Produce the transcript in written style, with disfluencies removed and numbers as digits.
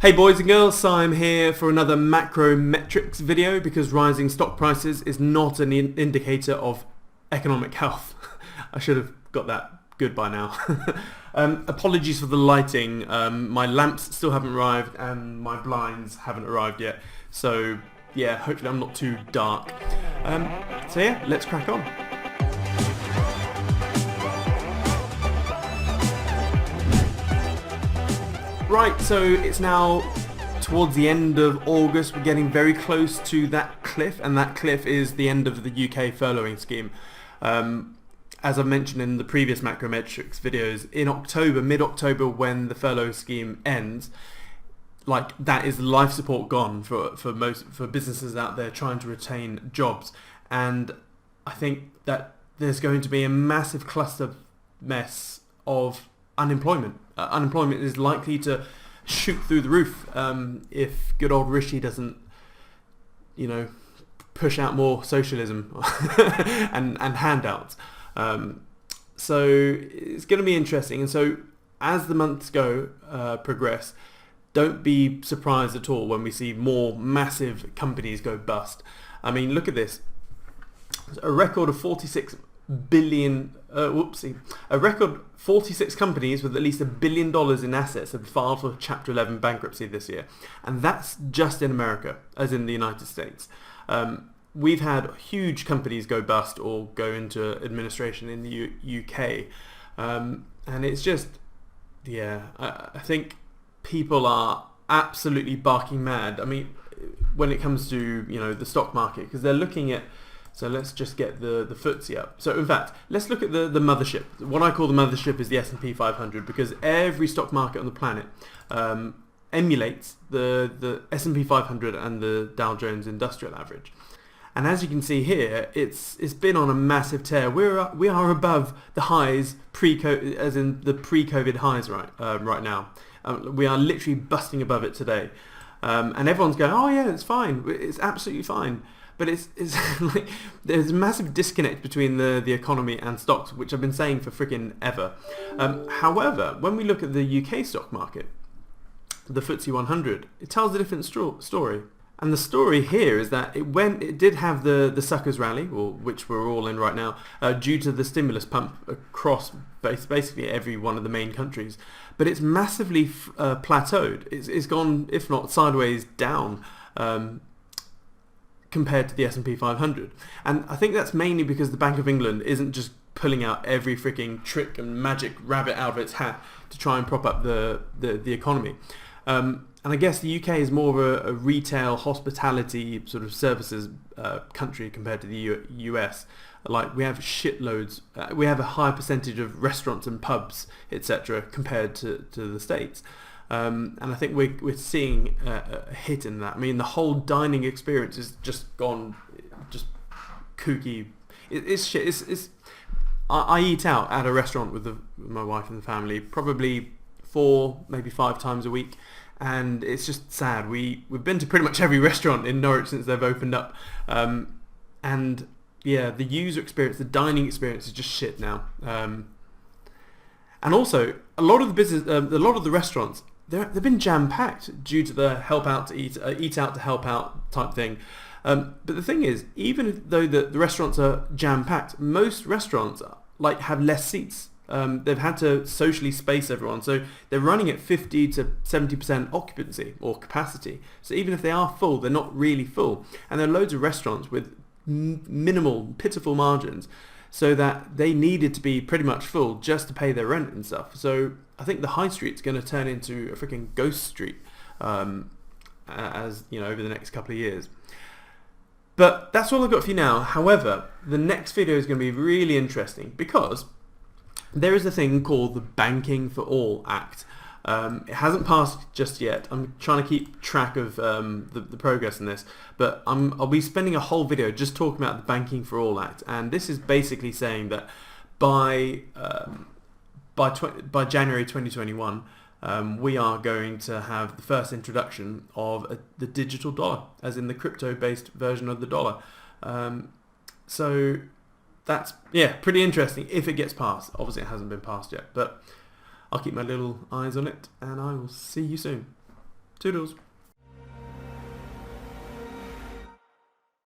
Hey boys and girls, Siam here for another macro metrics video because rising stock prices is not an indicator of economic health. I should have got that good by now. Apologies for the lighting, my lamps still haven't arrived and my blinds haven't arrived yet, so yeah, hopefully I'm not too dark. So yeah, let's crack on. Right, so it's now towards the end of August. We're getting very close to that cliff, and that cliff is the end of the UK furloughing scheme. As I've mentioned in the previous macrometrics videos, in October, mid-October, when the furlough scheme ends, like that is life support gone for businesses out there trying to retain jobs. And I think that there's going to be a massive cluster mess of unemployment. Unemployment is likely to shoot through the roof if good old Rishi doesn't, push out more socialism and handouts. So it's going to be interesting. And so as the months progress, don't be surprised at all when we see more massive companies go bust. I mean, look at this. A record of 46 billion, a record 46 companies with at least $1 billion in assets have filed for Chapter 11 bankruptcy this year. And that's just in America, as in the United States. We've had huge companies go bust or go into administration in the UK. And it's just, I think people are absolutely barking mad. I mean, when it comes to, the stock market, because they're looking at, so let's just get the FTSE up. So in fact, let's look at the mothership. What I call the mothership is the S&P 500, because every stock market on the planet emulates the S&P 500 and the Dow Jones Industrial Average. And as you can see here, it's been on a massive tear. We are above the highs as in the pre-COVID highs right now. We are literally busting above it today, and everyone's going, "Oh yeah, it's fine. It's absolutely fine." But it's like there's a massive disconnect between the economy and stocks, which I've been saying for freaking ever. However, when we look at the UK stock market, the FTSE 100, it tells a different story. And the story here is that it did have the suckers rally, which we're all in right now, due to the stimulus pump across basically every one of the main countries. But it's massively plateaued. It's gone, if not sideways, down. Compared to the S&P 500. And I think that's mainly because the Bank of England isn't just pulling out every freaking trick and magic rabbit out of its hat to try and prop up the economy. And I guess the UK is more of a retail hospitality sort of services country compared to the US. Like we have shitloads, we have a high percentage of restaurants and pubs, etc. compared to the States. And I think we're seeing a hit in that. I mean, the whole dining experience is just gone, just kooky. It's shit. I eat out at a restaurant with my wife and the family probably 4, maybe 5 times a week, and it's just sad. We've been to pretty much every restaurant in Norwich since they've opened up, and yeah, the user experience, the dining experience is just shit now. And also, a lot of the restaurants, they've been jam-packed due to the help out to eat out to help out type thing. But the thing is, even though the restaurants are jam-packed, most restaurants have less seats. They've had to socially space everyone, so they're running at 50 to 70% occupancy or capacity. So even if they are full, they're not really full. And there are loads of restaurants with minimal, pitiful margins, so that they needed to be pretty much full just to pay their rent and stuff. So I think the high street's going to turn into a freaking ghost street, as over the next couple of years. But that's all I've got for you now. However, the next video is going to be really interesting because there is a thing called the Banking for All Act. It hasn't passed just yet. I'm trying to keep track of the progress in this, but I'll be spending a whole video just talking about the Banking for All Act, and this is basically saying that by January 2021, we are going to have the first introduction of the digital dollar, as in the crypto-based version of the dollar. So that's pretty interesting if it gets passed. Obviously, it hasn't been passed yet, but I'll keep my little eyes on it, and I will see you soon. Toodles.